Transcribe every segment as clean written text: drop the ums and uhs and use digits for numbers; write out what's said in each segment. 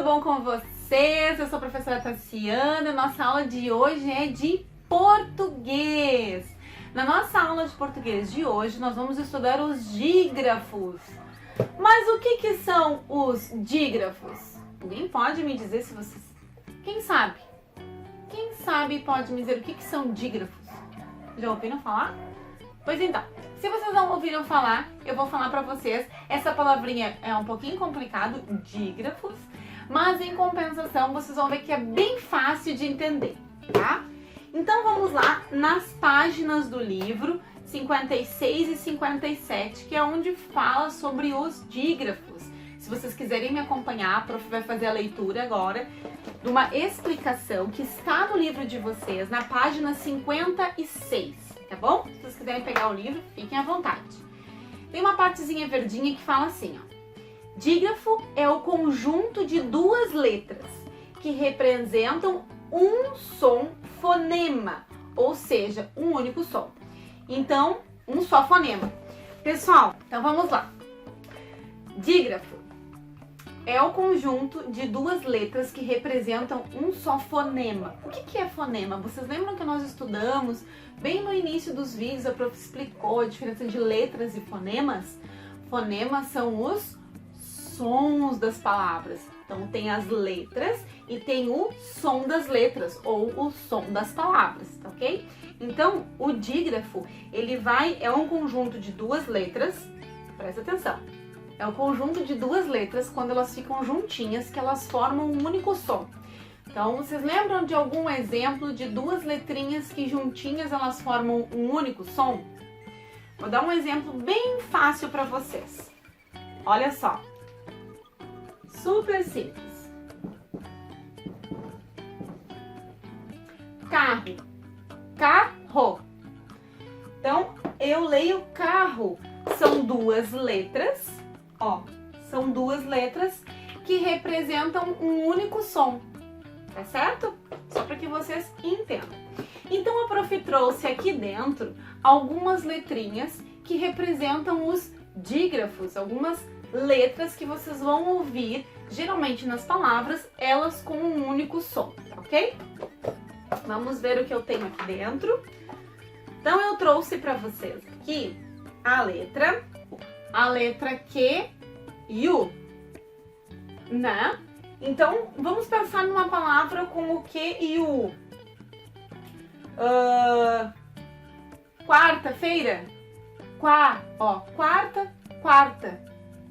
bom com vocês? Eu sou a professora Tassiana e nossa aula de hoje é de português. Na nossa aula de português de hoje, nós vamos estudar os dígrafos. Mas o que são os dígrafos? Alguém pode me dizer se vocês... Quem sabe? Quem sabe pode me dizer o que são dígrafos? Já ouviram falar? Pois então, se vocês não ouviram falar, eu vou falar pra vocês. Essa palavrinha é um pouquinho complicado, dígrafos, mas em compensação vocês vão ver que é bem fácil de entender, tá? Então vamos lá nas páginas do livro 56 e 57, que é onde fala sobre os dígrafos. Se vocês quiserem me acompanhar, a prof vai fazer a leitura agora de uma explicação que está no livro de vocês, na página 56, tá bom? Se vocês quiserem pegar o livro, fiquem à vontade. Tem uma partezinha verdinha que fala assim, ó. Dígrafo é o conjunto de duas letras que representam um som fonema, ou seja, um único som. Então, um só fonema. Pessoal, então vamos lá. Dígrafo é o conjunto de duas letras que representam um só fonema. O que é fonema? Vocês lembram que nós estudamos bem no início dos vídeos, a prof explicou a diferença de letras e fonemas? Fonemas são os sons das palavras. Então tem as letras e tem o som das letras, ou o som das palavras, tá ok? Então, o dígrafo, é um conjunto de duas letras, presta atenção. É o conjunto de duas letras, quando elas ficam juntinhas, que elas formam um único som. Então, vocês lembram de algum exemplo de duas letrinhas que juntinhas elas formam um único som? Vou dar um exemplo bem fácil para vocês. Olha só. Super simples. Carro. Carro. Então, eu leio carro. São duas letras, ó. São duas letras que representam um único som. Tá certo? Só para que vocês entendam. Então, a prof trouxe aqui dentro algumas letrinhas que representam os dígrafos, algumas letras que vocês vão ouvir, geralmente nas palavras, elas com um único som, ok? Vamos ver o que eu tenho aqui dentro. Então, eu trouxe para vocês aqui a letra Q e U, né? Então, vamos pensar numa palavra com o Q e o U. Quarta-feira. Quarta.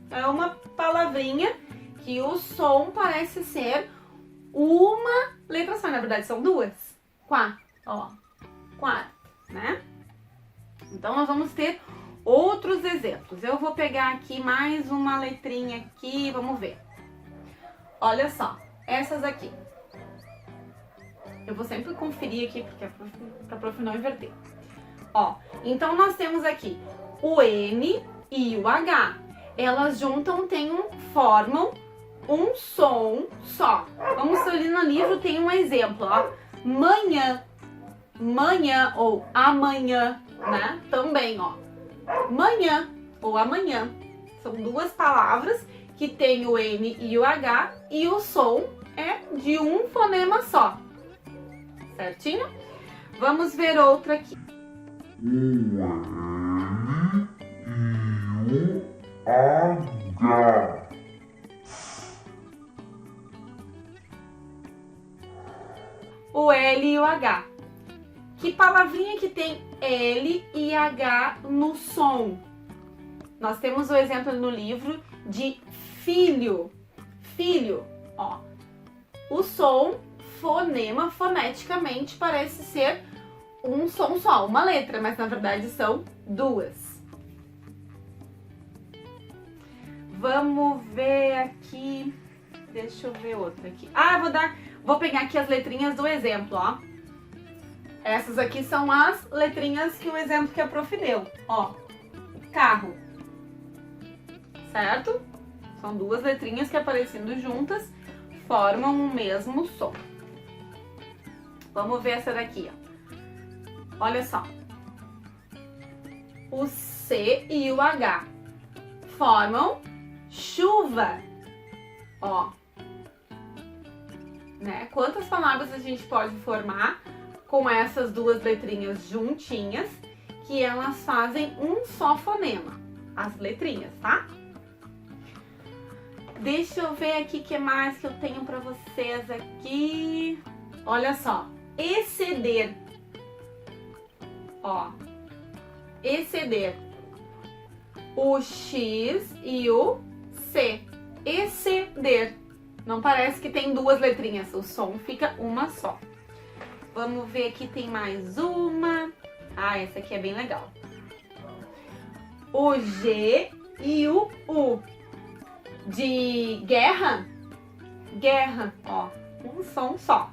É uma palavrinha que o som parece ser uma letra só. Na verdade, são duas. Quarta, né? Então, nós vamos ter outros exemplos. Eu vou pegar aqui mais uma letrinha aqui, vamos ver. Olha só, essas aqui. Eu vou sempre conferir aqui, porque pra prof não inverter. Ó, então nós temos aqui o N e o H. Elas formam um som só. Vamos ali no livro, tem um exemplo, ó. Manhã ou amanhã, né? Também, ó. Manhã ou amanhã. São duas palavras que tem o N e o H e o som é de um fonema só. Certinho? Vamos ver outra aqui. O N e o H. O L e o H. Que palavrinha que tem L e H no som? Nós temos o exemplo no livro de filho. Filho, ó. O som, fonema, foneticamente, parece ser um som só, uma letra, mas na verdade são duas. Vamos ver aqui. Deixa eu ver outra aqui. Vou pegar aqui as letrinhas do exemplo, ó. Essas aqui são as letrinhas que o exemplo que a prof deu, ó. Carro. Certo? São duas letrinhas que aparecendo juntas formam o mesmo som. Vamos ver essa daqui, ó. Olha só. O C e o H formam chuva. Ó. né? Quantas palavras a gente pode formar com essas duas letrinhas juntinhas, que elas fazem um só fonema, as letrinhas, tá? Deixa eu ver aqui o que mais que eu tenho pra vocês aqui. Olha só, exceder. Ó, exceder. O X e o C. Exceder. Não parece que tem duas letrinhas, o som fica uma só. Vamos ver aqui, tem mais uma. Ah, essa aqui é bem legal. O G e o U. De guerra, guerra, ó, um som só.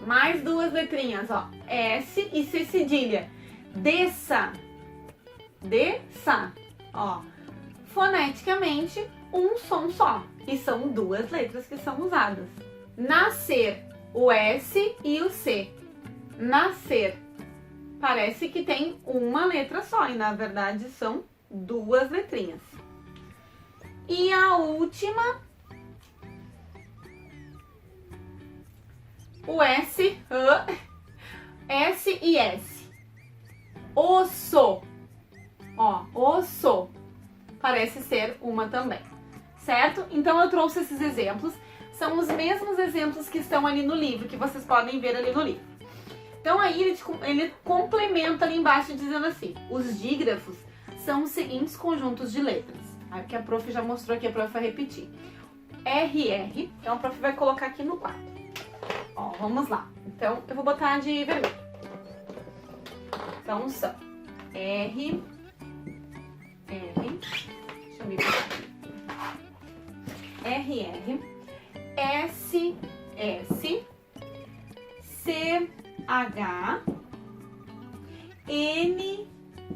Mais duas letrinhas, ó, S e C cedilha. Desça, desça, ó. Foneticamente, um som só. E são duas letras que são usadas. Nascer, o S e o C. Nascer. Parece que tem uma letra só e na verdade são duas letrinhas. E a última, o S, S e S. Osso, ó, osso. Parece ser uma também, certo? Então eu trouxe esses exemplos. São os mesmos exemplos que estão ali no livro, que vocês podem ver ali no livro. Então aí ele complementa ali embaixo dizendo assim, os dígrafos são os seguintes conjuntos de letras. Aí que a prof já mostrou aqui, a prof vai repetir. RR, então a prof vai colocar aqui no quadro. Ó, vamos lá. Então eu vou botar de vermelho. Então são R, deixa eu me ver aqui. RR, S, C, H, N,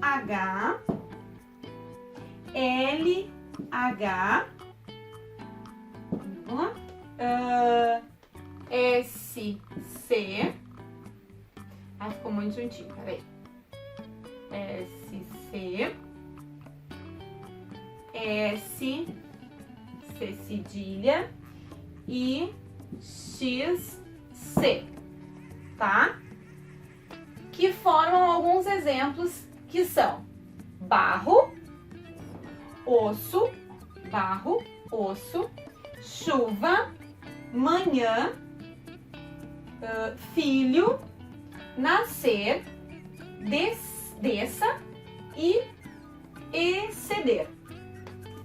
H, L, H, S, C. Ah, ficou muito juntinho, peraí. S, C, S, C cedilha e X, C, tá? Que formam alguns exemplos que são barro, osso, barro, osso, chuva, manhã, filho, nascer, desça e exceder,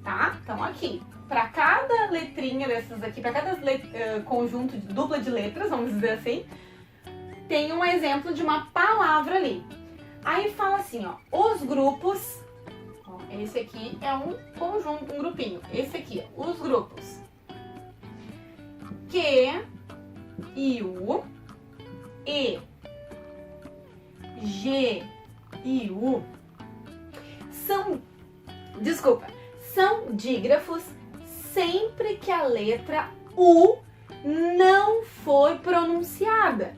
tá? Então aqui, para cada letrinha dessas aqui, para cada conjunto de dupla de letras, vamos dizer assim, tem um exemplo de uma palavra ali. Aí fala assim, ó, os grupos, ó, esse aqui é um conjunto, um grupinho. Esse aqui, ó, os grupos. Q, I, U, E, G, I, U, são dígrafos sempre que a letra U não for pronunciada.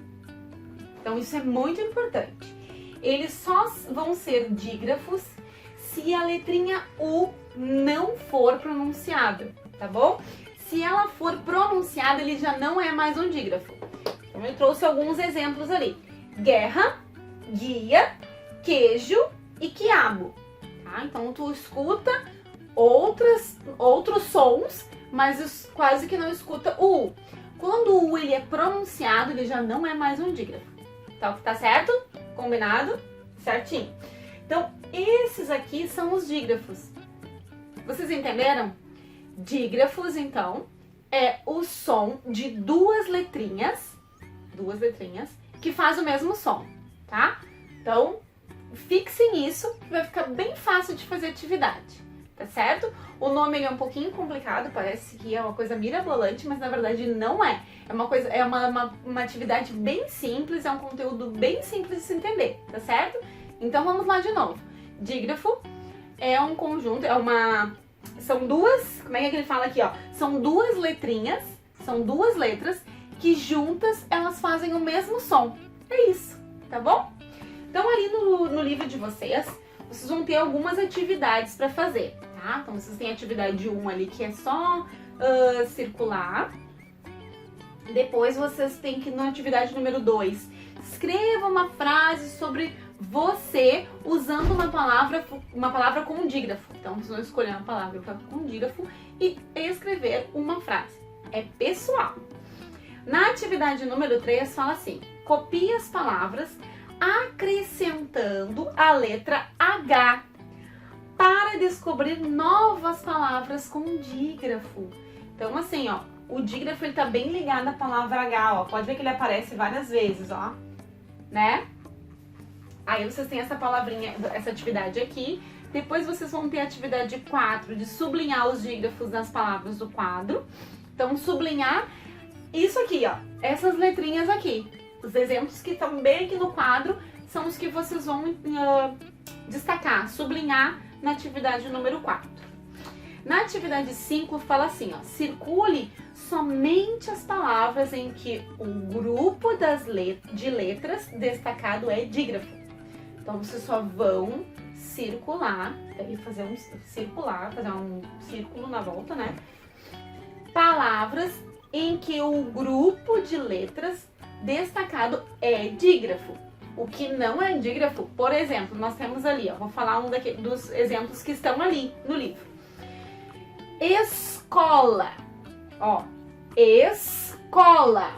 Então isso é muito importante. Eles só vão ser dígrafos se a letrinha U não for pronunciada, tá bom? Se ela for pronunciada, ele já não é mais um dígrafo. Então eu trouxe alguns exemplos ali. Guerra, guia, queijo e quiabo. Tá? Então tu escuta outros sons, mas quase que não escuta o U. Quando o U ele é pronunciado, ele já não é mais um dígrafo. Tá certo? Combinado? Certinho. Então, esses aqui são os dígrafos. Vocês entenderam? Dígrafos, então, é o som de duas letrinhas que faz o mesmo som, tá? Então, fixem isso, que vai ficar bem fácil de fazer atividade, tá certo? O nome ele é um pouquinho complicado, parece que é uma coisa mirabolante, mas na verdade não é. É uma coisa, é uma atividade bem simples, é um conteúdo bem simples de se entender, tá certo? Então vamos lá de novo. Dígrafo é um conjunto, são duas, como é que ele fala aqui, ó? São duas letrinhas, são duas letras que juntas elas fazem o mesmo som. É isso, tá bom? Então ali no livro de vocês vão ter algumas atividades para fazer, tá? Então vocês têm a atividade 1 ali que é só circular. Depois vocês têm que, na atividade número 2, escreva uma frase sobre você usando uma palavra com dígrafo. Então, vocês vão escolher uma palavra com dígrafo e escrever uma frase. É pessoal. Na atividade número 3, fala assim: copie as palavras acrescentando a letra H para descobrir novas palavras com dígrafo. Então, assim, ó, o dígrafo ele tá bem ligado à palavra H, ó. Pode ver que ele aparece várias vezes, ó, né? Aí vocês têm essa palavrinha, essa atividade aqui. Depois vocês vão ter a atividade 4 de sublinhar os dígrafos das palavras do quadro. Então, sublinhar isso aqui, ó, essas letrinhas aqui. Os exemplos que estão bem aqui no quadro são os que vocês vão destacar, sublinhar na atividade número 4. Na atividade 5 fala assim, ó, circule somente as palavras em que o grupo de letras destacado é dígrafo. Então vocês só vão circular, fazer um círculo na volta, né? Palavras em que o grupo de letras destacado é dígrafo. O que não é dígrafo, por exemplo, nós temos ali, ó, vou falar dos exemplos que estão ali no livro. Escola, ó, escola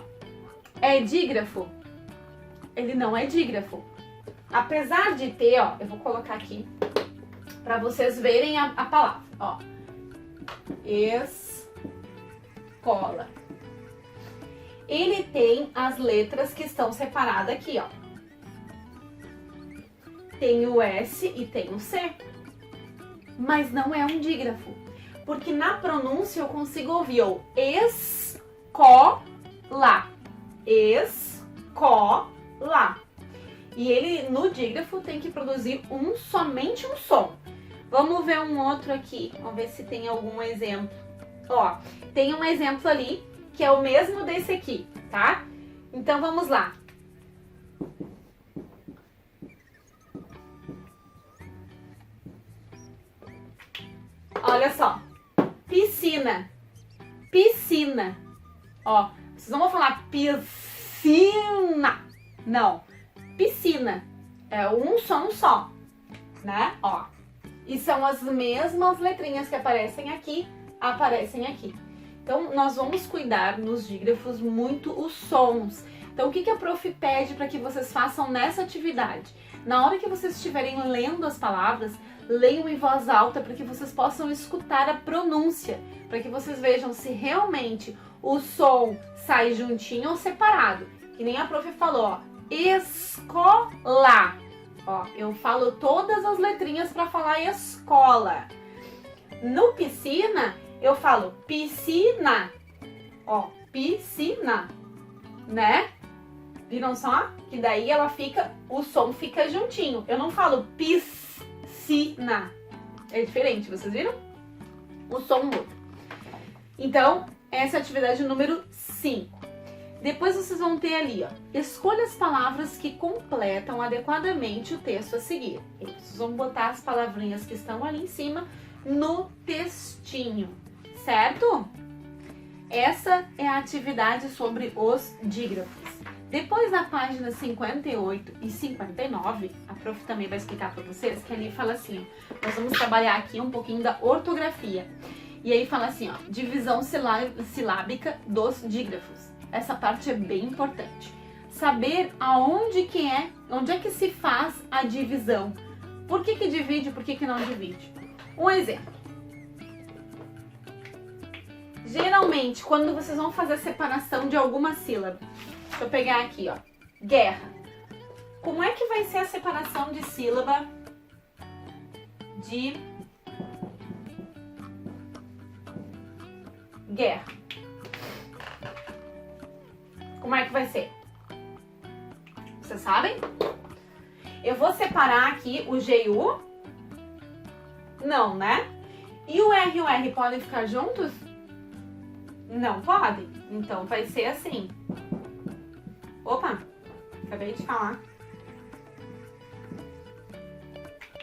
é dígrafo? Ele não é dígrafo. Apesar de ter, ó, eu vou colocar aqui para vocês verem a palavra, ó, escola. Ele tem as letras que estão separadas aqui, ó. Tem o S e tem o C. Mas não é um dígrafo. Porque na pronúncia eu consigo ouvir o escola. Escola. E ele, no dígrafo, tem que produzir somente um som. Vamos ver um outro aqui. Vamos ver se tem algum exemplo. Ó, tem um exemplo ali, que é o mesmo desse aqui, tá? Então, vamos lá. Olha só. Piscina. Piscina. Ó, vocês não vão falar piscina. Não. Piscina. É um som só, né? Ó. E são as mesmas letrinhas que aparecem aqui. Então, nós vamos cuidar nos dígrafos muito os sons. Então, o que a prof pede para que vocês façam nessa atividade? Na hora que vocês estiverem lendo as palavras, leiam em voz alta para que vocês possam escutar a pronúncia, para que vocês vejam se realmente o som sai juntinho ou separado. Que nem a prof falou, ó, escola. Ó, eu falo todas as letrinhas para falar escola. No piscina, eu falo piscina. Ó, piscina, né? Viram só? Que daí o som fica juntinho. Eu não falo piscina. É diferente, vocês viram? O som muda. Então, essa é a atividade número 5. Depois vocês vão ter ali, ó, escolha as palavras que completam adequadamente o texto a seguir. E vocês vão botar as palavrinhas que estão ali em cima no textinho, certo? Essa é a atividade sobre os dígrafos. Depois da página 58 e 59, a prof também vai explicar para vocês, que ali fala assim, ó, nós vamos trabalhar aqui um pouquinho da ortografia. E aí fala assim, ó, divisão silábica dos dígrafos. Essa parte é bem importante. Saber onde é que se faz a divisão. Por que divide, por que não divide? Um exemplo. Geralmente, quando vocês vão fazer a separação de alguma sílaba, deixa eu pegar aqui, ó, guerra. Como é que vai ser a separação de sílaba de guerra? Como é que vai ser? Vocês sabem? Eu vou separar aqui o G e o U? Não, né? E o R e o R podem ficar juntos? Não podem. Então vai ser assim. Opa, acabei de falar.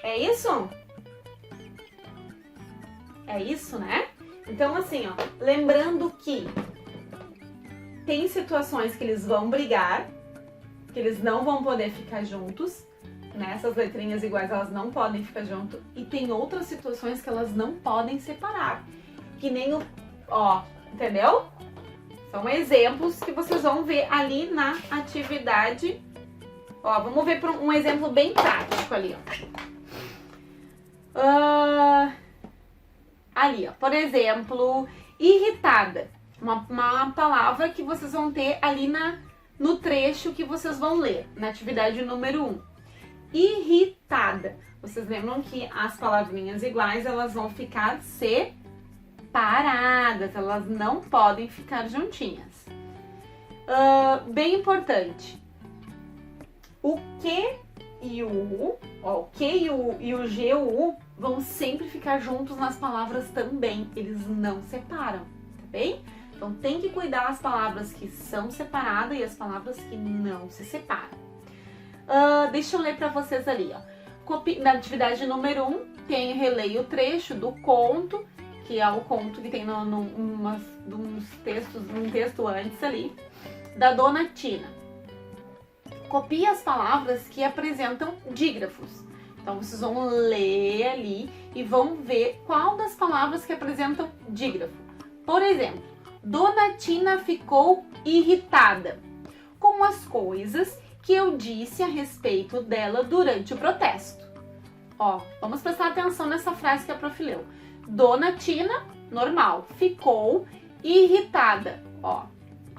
É isso? É isso, né? Então assim, ó, lembrando que tem situações que eles vão brigar, que eles não vão poder ficar juntos, né? Essas letrinhas iguais, elas não podem ficar junto. E tem outras situações que elas não podem separar. Que nem o... Ó, entendeu? São exemplos que vocês vão ver ali na atividade. Ó, vamos ver um exemplo bem prático ali, ó. Ali, ó, por exemplo, irritada. Uma palavra que vocês vão ter ali no trecho que vocês vão ler, na atividade número 1. Irritada. Vocês lembram que as palavrinhas iguais, elas vão ficar separadas, elas não podem ficar juntinhas. Bem importante. O que e o U, ó, o que e o G e o U vão sempre ficar juntos nas palavras também, eles não separam, tá bem? Então tem que cuidar as palavras que são separadas e as palavras que não se separam. Deixa eu ler para vocês ali, ó. Na atividade número 1, releia o trecho do conto, que é o conto que tem um texto antes ali, da Dona Tina. Copie as palavras que apresentam dígrafos. Então vocês vão ler ali e vão ver qual das palavras que apresentam dígrafo. Por exemplo, Dona Tina ficou irritada com as coisas que eu disse a respeito dela durante o protesto. Ó, vamos prestar atenção nessa frase que a prof leu. Dona Tina, normal, ficou irritada. Ó,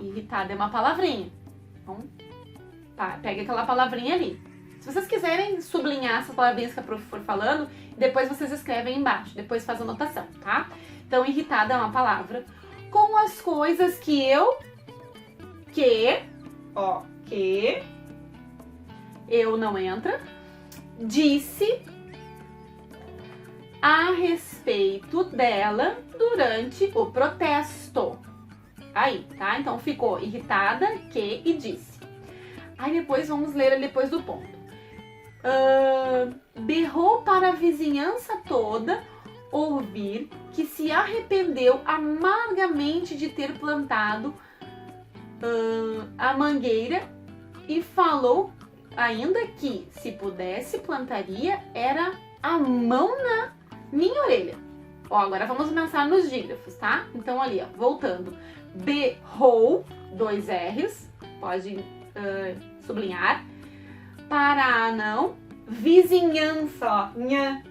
irritada é uma palavrinha. Então, tá, pega aquela palavrinha ali. Se vocês quiserem sublinhar essas palavrinhas que a prof for falando, depois vocês escrevem embaixo, depois faz a anotação, tá? Então, irritada é uma palavra. Com as coisas que eu não entra, disse a respeito dela durante o protesto. Aí, tá? Então, ficou irritada, que e disse. Aí, depois, vamos ler ali depois do ponto. Berrou para a vizinhança toda ouvir que se arrependeu amargamente de ter plantado a mangueira e falou ainda que, se pudesse, plantaria era a mão na minha orelha. Ó, agora vamos pensar nos dígrafos, tá? Então, ali, ó, voltando. Berrou, 2 R's, pode sublinhar. Para não, vizinhança, ó, nha,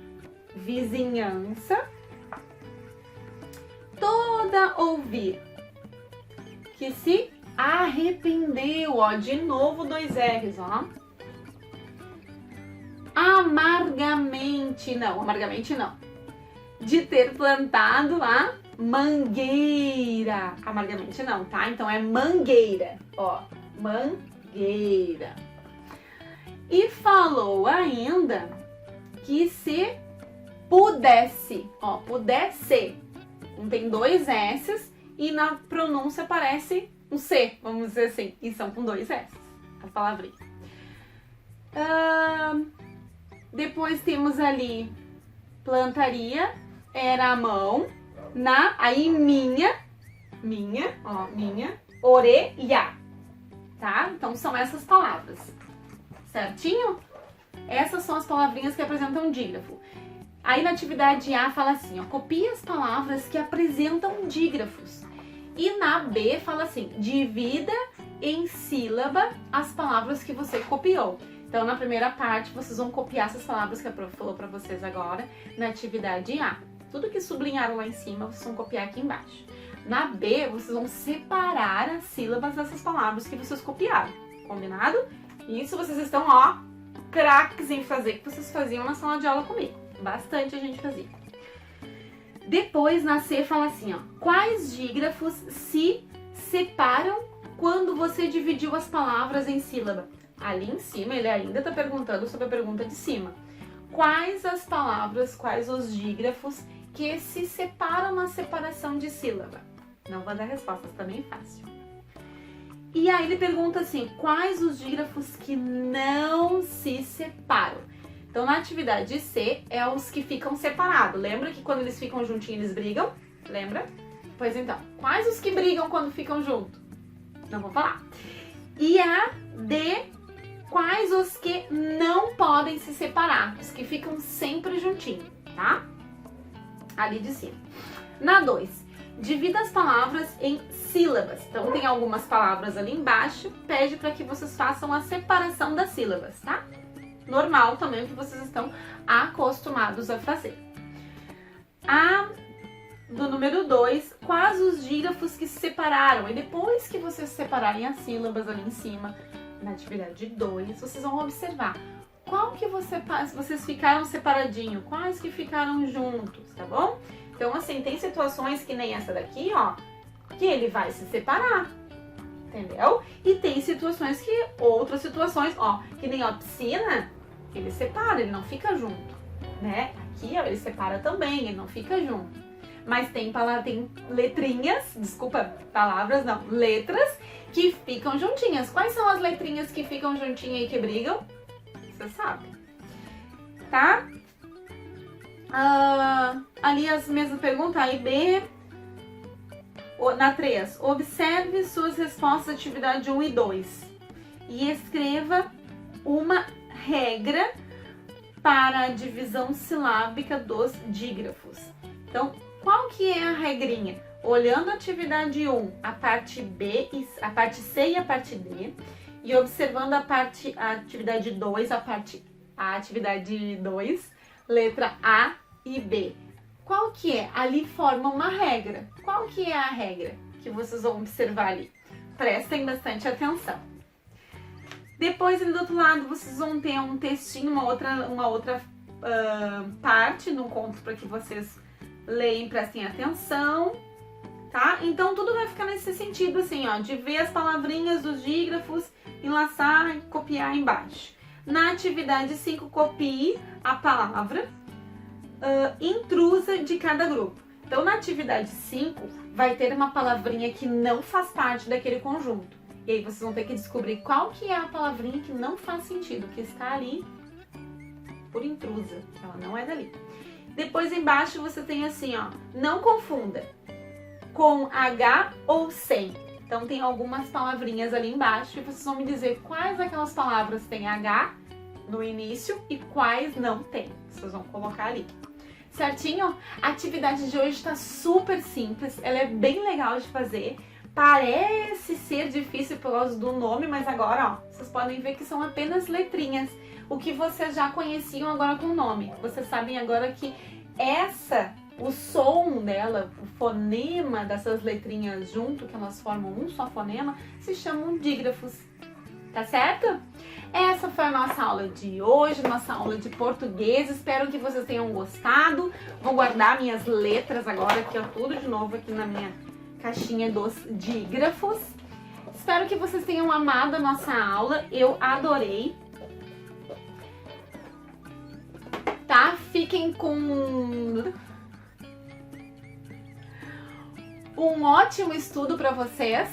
vizinhança. Toda ouvir que se arrependeu, ó, de novo 2 R's, ó. Amargamente não, de ter plantado a mangueira. Amargamente não, tá? Então é mangueira, ó, mangueira. E falou ainda que se pudesse, ó, pudesse, não tem 2 S's e na pronúncia parece um C, vamos dizer assim, e são com 2 S's, as palavrinhas. Depois temos ali, plantaria, era a mão, aí minha, ó, minha, orelha, tá? Então são essas palavras, certinho? Essas são as palavrinhas que apresentam dígrafo. Aí na atividade A fala assim, ó, copie as palavras que apresentam dígrafos. E na B fala assim, divida em sílaba as palavras que você copiou. Então, na primeira parte, vocês vão copiar essas palavras que a prof falou para vocês agora na atividade A. Tudo que sublinharam lá em cima, vocês vão copiar aqui embaixo. Na B, vocês vão separar as sílabas dessas palavras que vocês copiaram. Combinado? Isso vocês estão, ó, craques em fazer, que vocês faziam na sala de aula comigo. Bastante a gente fazia. Depois, na C, fala assim, ó, quais dígrafos se separam quando você dividiu as palavras em sílaba? Ali em cima, ele ainda está perguntando sobre a pergunta de cima. Quais as palavras, quais os dígrafos que se separam na separação de sílaba? Não vou dar respostas, também fácil. E aí ele pergunta assim, quais os dígrafos que não se separam? Então, na atividade C, é os que ficam separados. Lembra que quando eles ficam juntinhos, eles brigam? Lembra? Pois então, quais os que brigam quando ficam juntos? Não vou falar. E a D, quais os que não podem se separar, os que ficam sempre juntinho, tá? Ali de cima. Na 2, divida as palavras em sílabas. Então tem algumas palavras ali embaixo, pede para que vocês façam a separação das sílabas, tá? Normal também, que vocês estão acostumados a fazer. A do número 2, quais os dígrafos que se separaram? E depois que vocês separarem as sílabas ali em cima, na atividade 2, vocês vão observar qual que vocês ficaram separadinho, quais que ficaram juntos, tá bom? Então, assim, tem situações que nem essa daqui, ó, que ele vai se separar, entendeu? E tem outras situações, ó, que nem a piscina, ele separa, ele não fica junto, né? Aqui, ó, ele separa também, ele não fica junto. Mas tem letrinhas, desculpa, palavras não, letras que ficam juntinhas. Quais são as letrinhas que ficam juntinhas e que brigam? Você sabe, tá? Ali as mesmas perguntas, A e B. Na 3, observe suas respostas à atividade 1 e 2 e escreva uma regra para a divisão silábica dos dígrafos. Então, qual que é a regrinha? Olhando a atividade 1, a parte B, a parte C e a parte D, e observando a atividade 2, a atividade 2, letra A e B. Qual que é? Ali forma uma regra. Qual que é a regra que vocês vão observar ali? Prestem bastante atenção. Depois, ali do outro lado, vocês vão ter um textinho, uma outra parte no conto para que vocês leiam, prestem atenção, tá? Então, tudo vai ficar nesse sentido, assim, ó, de ver as palavrinhas dos dígrafos, enlaçar e copiar embaixo. Na atividade 5, copie a palavra intrusa de cada grupo. Então, na atividade 5, vai ter uma palavrinha que não faz parte daquele conjunto. E aí, vocês vão ter que descobrir qual que é a palavrinha que não faz sentido, que está ali por intrusa. Ela não é dali. Depois, embaixo, você tem assim, ó, não confunda com H ou sem. Então, tem algumas palavrinhas ali embaixo e vocês vão me dizer quais aquelas palavras têm H no início e quais não tem. Vocês vão colocar ali. Certinho? A atividade de hoje está super simples, ela é bem legal de fazer. Parece ser difícil por causa do nome, mas agora, ó, vocês podem ver que são apenas letrinhas. O que vocês já conheciam agora com o nome. Vocês sabem agora que o som dela, o fonema dessas letrinhas junto, que elas formam um só fonema, se chamam dígrafos. Tá certo? Essa foi a nossa aula de hoje, nossa aula de português. Espero que vocês tenham gostado. Vou guardar minhas letras agora aqui, ó, tudo de novo aqui na minha caixinha dos dígrafos. Espero que vocês tenham amado a nossa aula. Eu adorei. Tá? Fiquem com um ótimo estudo para vocês.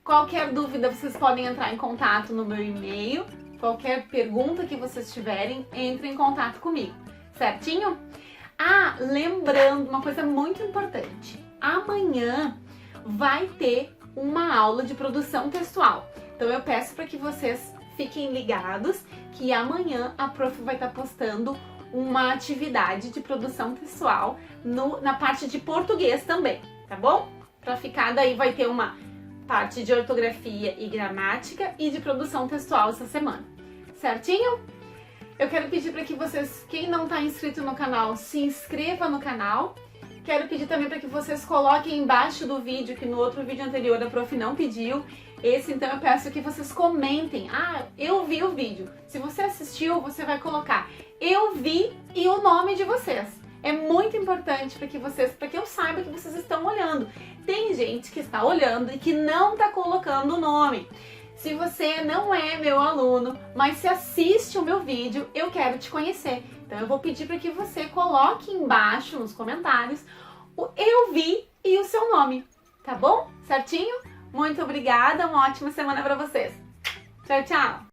Qualquer dúvida, vocês podem entrar em contato no meu e-mail. Qualquer pergunta que vocês tiverem, entre em contato comigo. Certinho? Ah, lembrando uma coisa muito importante. Amanhã vai ter uma aula de produção textual. Então eu peço para que vocês fiquem ligados que amanhã a prof vai estar postando uma atividade de produção textual na parte de português também, tá bom? Para ficar, daí vai ter uma parte de ortografia e gramática e de produção textual essa semana, certinho? Eu quero pedir para que vocês, quem não está inscrito no canal, se inscreva no canal. Quero pedir também para que vocês coloquem embaixo do vídeo, que no outro vídeo anterior a prof não pediu. Esse, então, eu peço que vocês comentem. Ah, eu vi o vídeo. Se você assistiu, você vai colocar eu vi e o nome de vocês. É muito importante para que eu saiba que vocês estão olhando. Tem gente que está olhando e que não está colocando o nome. Se você não é meu aluno, mas se assiste o meu vídeo, eu quero te conhecer. Então eu vou pedir para que você coloque embaixo nos comentários o eu vi e o seu nome, tá bom? Certinho? Muito obrigada, uma ótima semana para vocês. Tchau, tchau!